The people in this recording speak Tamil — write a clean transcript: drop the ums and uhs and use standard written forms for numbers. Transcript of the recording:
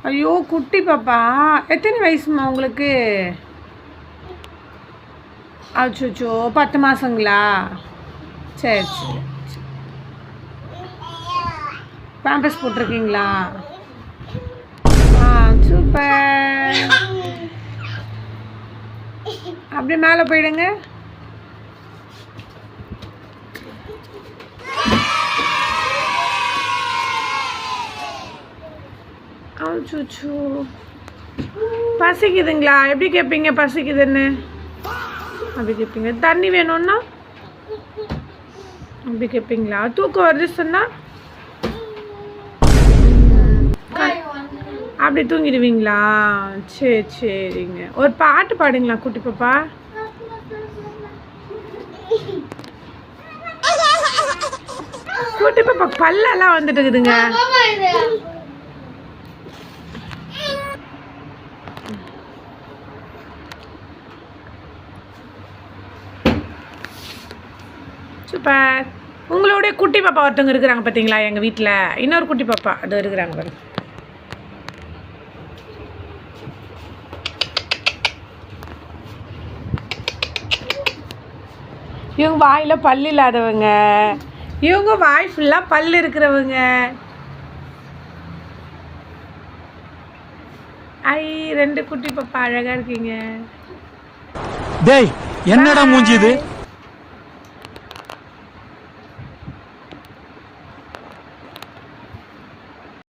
ஐயோ குட்டி பாப்பா, எத்தனை வயசுமா உங்களுக்கு? அச்சோ 10 மாசங்களா? சரி சரி. பேம்பஸ் போட்டிருக்கீங்களா? சூப்பர். அப்படியே மேலே போயிடுங்க. அச்சோ பசிக்குதுங்களா? எப்படி கேட்பீங்க பசிக்குதுன்னு? அப்படி கேட்பீங்க. தண்ணி வேணும்னா அப்படி கேட்பீங்களா? தூக்கம் வருது சொன்னா அப்படி தூங்கிடுவீங்களா? சரி சரிங்க. ஒரு பாட்டு பாடுங்களா குட்டி பாப்பா? குட்டி பாப்பா பல்லெல்லாம் வந்துட்டு இருக்குதுங்க. சூப்பர். உங்களுடைய குட்டி பாப்பா ஒருத்தவங்க இருக்கிறாங்க பார்த்தீங்களா எங்கள் வீட்டில்? இன்னொரு குட்டி பாப்பா அது இருக்கிறாங்க பாருங்க. இவங்க வாயில் பல் இல்லாதவங்க, இவங்க வாய் ஃபுல்லாக பல் இருக்கிறவங்க. ஐ 2 குட்டி பாப்பா அழகாக இருக்கீங்க. டேய் என்னடா மூஞ்சி இது?